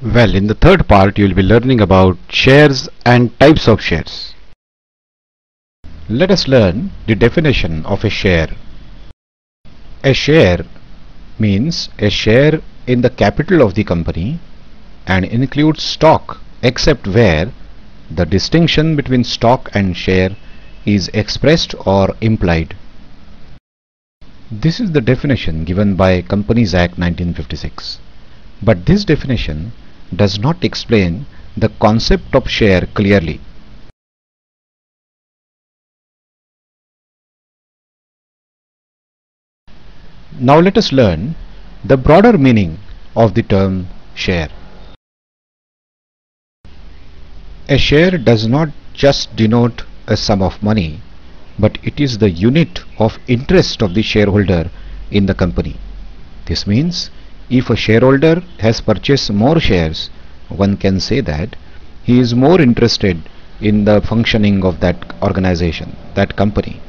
Well, in the third part, you will be learning about shares and types of shares. Let us learn the definition of a share. A share means a share in the capital of the company and includes stock except where the distinction between stock and share is expressed or implied. This is the definition given by Companies Act 1956. But this definition does not explain the concept of share clearly. Now let us learn the broader meaning of the term share. A share does not just denote a sum of money, but it is the unit of interest of the shareholder in the company. This means if a shareholder has purchased more shares, one can say that he is more interested in the functioning of that organization, that company.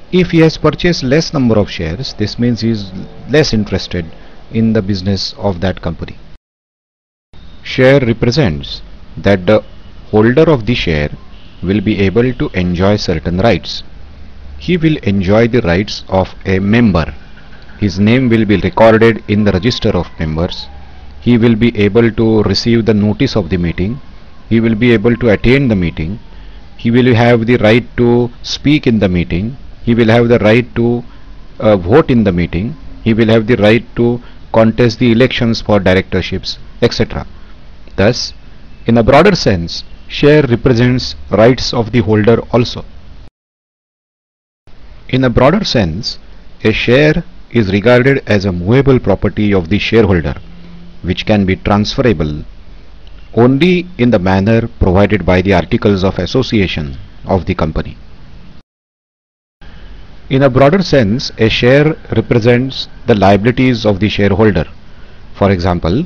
If he has purchased less number of shares, this means he is less interested in the business of that company. Share represents that the holder of the share will be able to enjoy certain rights. He will enjoy the rights of a member. His name will be recorded in the register of members. He will be able to receive the notice of the meeting. He will be able to attend the meeting. He will have the right to speak in the meeting. He will have the right to vote in the meeting. He will have the right to contest the elections for directorships, etc. Thus, in a broader sense, share represents rights of the holder also. In a broader sense, a share is regarded as a movable property of the shareholder, which can be transferable only in the manner provided by the Articles of Association of the company. In a broader sense, a share represents the liabilities of the shareholder. For example,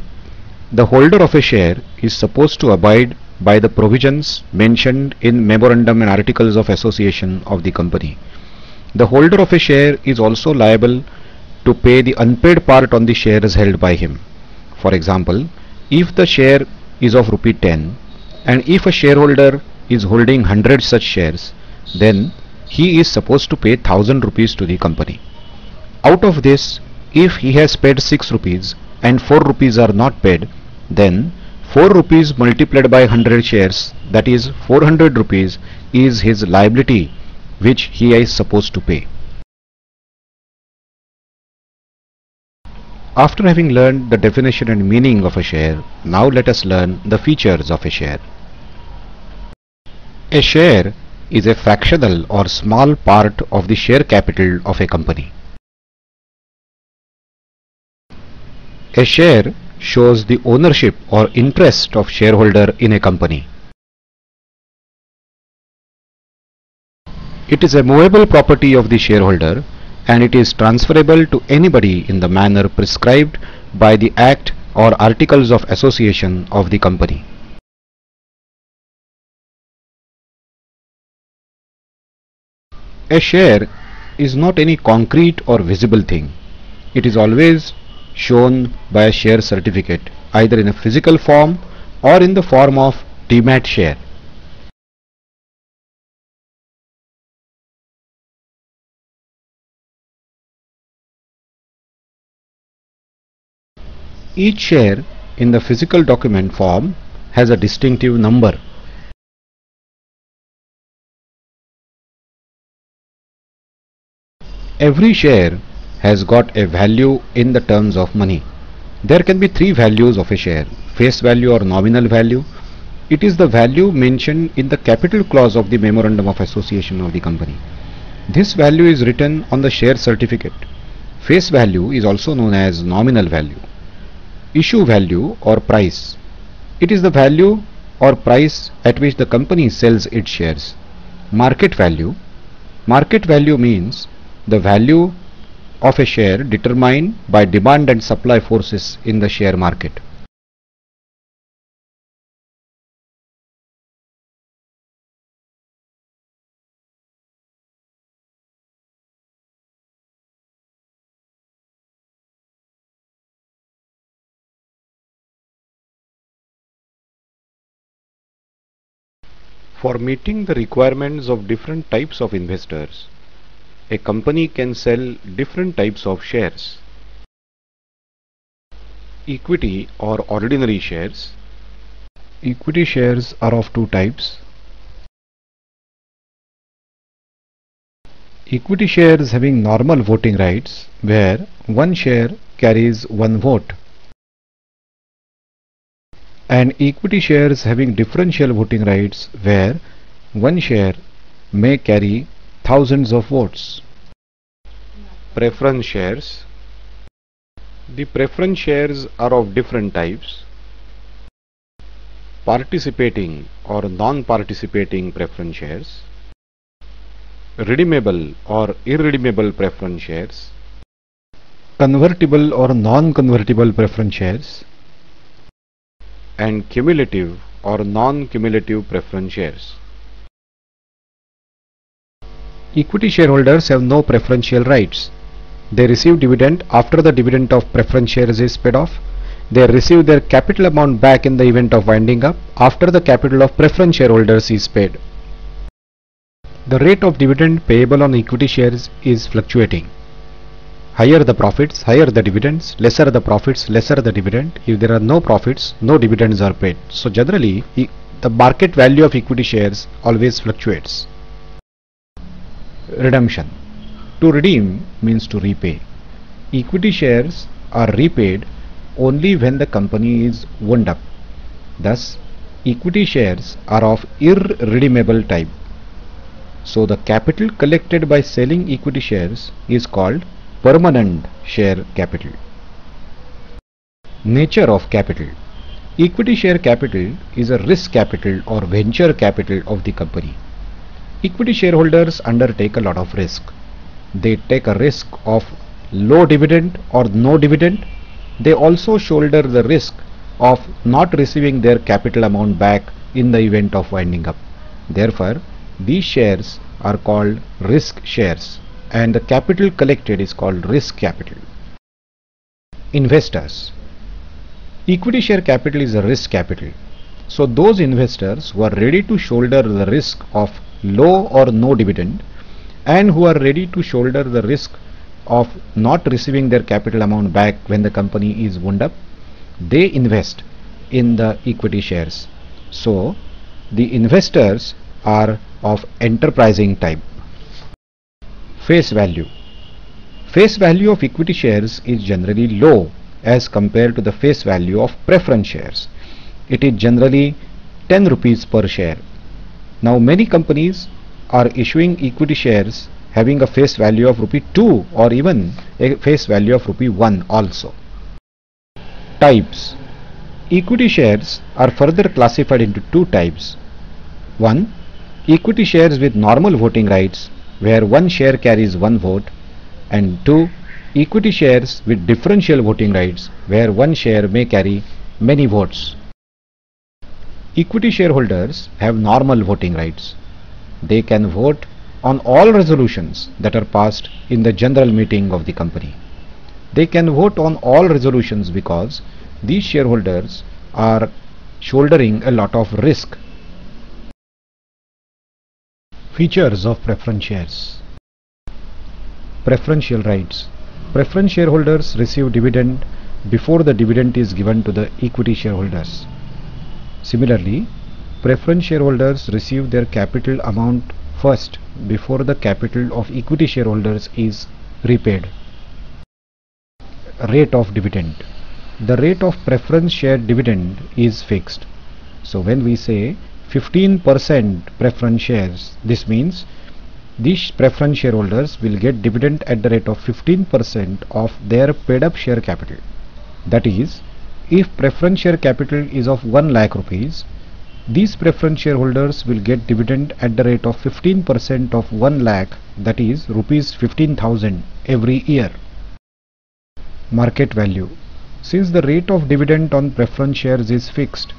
the holder of a share is supposed to abide by the provisions mentioned in Memorandum and Articles of Association of the company. The holder of a share is also liable to pay the unpaid part on the shares held by him. For example, if the share is of rupee 10 and if a shareholder is holding 100 such shares, then he is supposed to pay 1000 rupees to the company. Out of this, if he has paid 6 rupees and 4 rupees are not paid, then 4 rupees multiplied by 100 shares, that is 400 rupees, is his liability which he is supposed to pay. After having learned the definition and meaning of a share, now let us learn the features of a share. A share is a fractional or small part of the share capital of a company. A share shows the ownership or interest of shareholder in a company. It is a movable property of the shareholder and it is transferable to anybody in the manner prescribed by the Act or Articles of Association of the company. A share is not any concrete or visible thing. It is always shown by a share certificate, either in a physical form or in the form of demat share. Each share in the physical document form has a distinctive number. Every share has got a value in the terms of money. There can be three values of a share: face value or nominal value. It is the value mentioned in the capital clause of the Memorandum of Association of the company. This value is written on the share certificate. Face value is also known as nominal value. Issue value or price. It is the value or price at which the company sells its shares. Market value. Market value means the value of a share determined by demand and supply forces in the share market. For meeting the requirements of different types of investors, a company can sell different types of shares. Equity or ordinary shares. Equity shares are of two types. Equity shares having normal voting rights, where one share carries one vote, and equity shares having differential voting rights, where one share may carry thousands of votes. Preference shares. The preference shares are of different types. Participating or non-participating preference shares. Redeemable or irredeemable preference shares. Convertible or non-convertible preference shares. And cumulative or non-cumulative preference shares. Equity shareholders have no preferential rights. They receive dividend after the dividend of preference shares is paid off. They receive their capital amount back in the event of winding up after the capital of preference shareholders is paid. The rate of dividend payable on equity shares is fluctuating. Higher the profits, higher the dividends, lesser the profits, lesser the dividend. If there are no profits, no dividends are paid. So generally, the market value of equity shares always fluctuates. Redemption. To redeem means to repay. Equity shares are repaid only when the company is wound up. Thus, equity shares are of irredeemable type. So the capital collected by selling equity shares is called permanent share capital. Nature of capital. Equity share capital is a risk capital or venture capital of the company. Equity shareholders undertake a lot of risk. They take a risk of low dividend or no dividend. They also shoulder the risk of not receiving their capital amount back in the event of winding up. Therefore, these shares are called risk shares and the capital collected is called risk capital. Investors. Equity share capital is a risk capital. So those investors who are ready to shoulder the risk of low or no dividend and who are ready to shoulder the risk of not receiving their capital amount back when the company is wound up, they invest in the equity shares. So the investors are of enterprising type. Face value. Face value of equity shares is generally low as compared to the face value of preference shares. It is generally 10 rupees per share. Now many companies are issuing equity shares having a face value of rupee 2 or even a face value of rupee 1 also. Types. Equity shares are further classified into two types. 1. Equity shares with normal voting rights where one share carries one vote, and 2. Equity shares with differential voting rights where one share may carry many votes. Equity shareholders have normal voting rights. They can vote on all resolutions that are passed in the general meeting of the company. They can vote on all resolutions because these shareholders are shouldering a lot of risk. Features of preference shares. Preferential rights. Preference shareholders receive dividend before the dividend is given to the equity shareholders. Similarly, preference shareholders receive their capital amount first before the capital of equity shareholders is repaid. Rate of dividend. The rate of preference share dividend is fixed. So when we say 15% preference shares, this means these preference shareholders will get dividend at the rate of 15% of their paid up share capital. That is, if preference share capital is of 1 lakh rupees, these preference shareholders will get dividend at the rate of 15% of 1 lakh, that is rupees 15,000 every year. Market value. Since the rate of dividend on preference shares is fixed,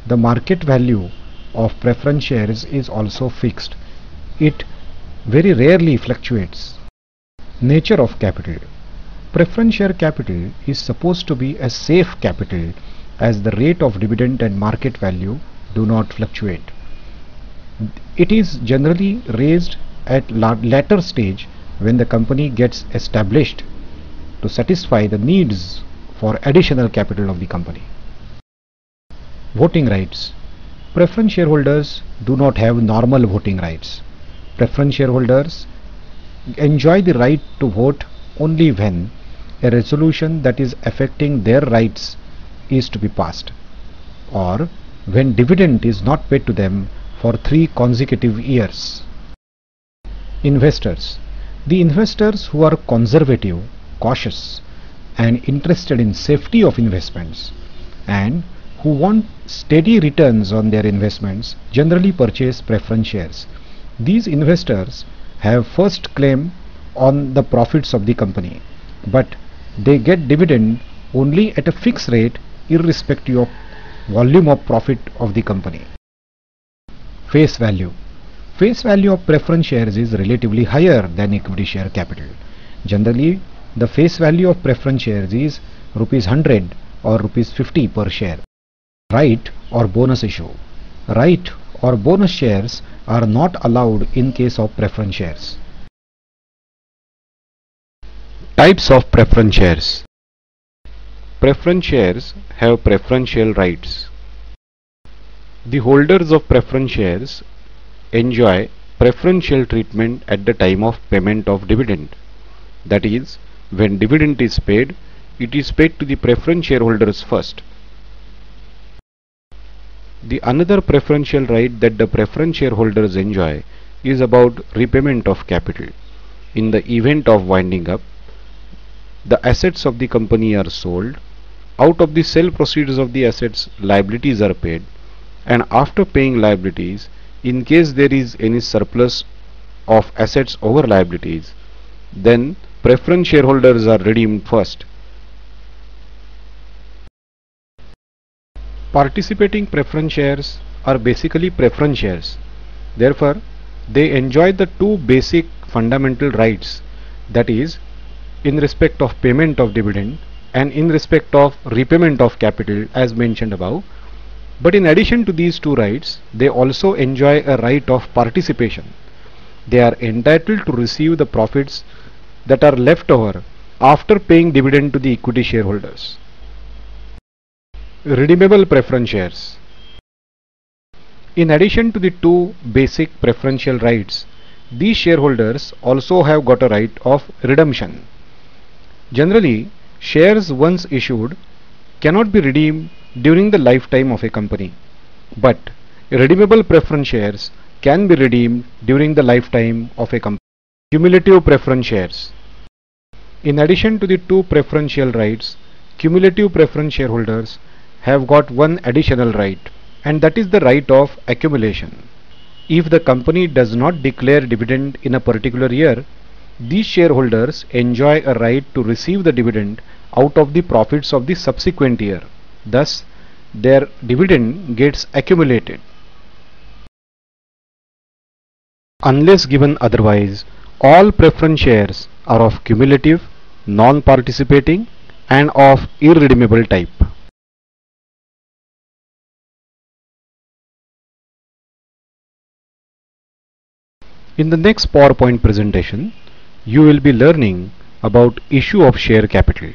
the market value of preference shares is also fixed. It very rarely fluctuates. Nature of capital. Preference share capital is supposed to be a safe capital as the rate of dividend and market value do not fluctuate. It is generally raised at later stage when the company gets established to satisfy the needs for additional capital of the company. Voting rights. Preference shareholders do not have normal voting rights. Preference shareholders enjoy the right to vote only when a resolution that is affecting their rights is to be passed, or when dividend is not paid to them for 3 consecutive years. Investors. The investors who are conservative, cautious, and interested in safety of investments and who want steady returns on their investments generally purchase preference shares. These investors have first claim on the profits of the company, but they get dividend only at a fixed rate irrespective of volume of profit of the company. Face value. Face value of preference shares is relatively higher than equity share capital. Generally, the face value of preference shares is rupees 100 or rupees 50 per share. Right or bonus issue. Right or bonus shares are not allowed in case of preference shares. Types of preference shares. Preference shares have preferential rights. The holders of preference shares enjoy preferential treatment at the time of payment of dividend. That is, when dividend is paid, it is paid to the preference shareholders first. The another preferential right that the preference shareholders enjoy is about repayment of capital. In the event of winding up, the assets of the company are sold. Out of the sale proceeds of the assets, liabilities are paid, and after paying liabilities, in case there is any surplus of assets over liabilities, then preference shareholders are redeemed first. Participating preference shares are basically preference shares. Therefore, they enjoy the 2 basic fundamental rights, that is, in respect of payment of dividend and in respect of repayment of capital as mentioned above. But in addition to these 2 rights, they also enjoy a right of participation. They are entitled to receive the profits that are left over after paying dividend to the equity shareholders. Redeemable preference shares. In addition to the 2 basic preferential rights, these shareholders also have got a right of redemption. Generally, shares once issued cannot be redeemed during the lifetime of a company, but redeemable preference shares can be redeemed during the lifetime of a company. Cumulative preference shares. In addition to the 2 preferential rights, cumulative preference shareholders have got one additional right, and that is the right of accumulation. If the company does not declare dividend in a particular year, these shareholders enjoy a right to receive the dividend out of the profits of the subsequent year. Thus, their dividend gets accumulated. Unless given otherwise, all preference shares are of cumulative, non-participating, and of irredeemable type. In the next PowerPoint presentation, you will be learning about issue of share capital.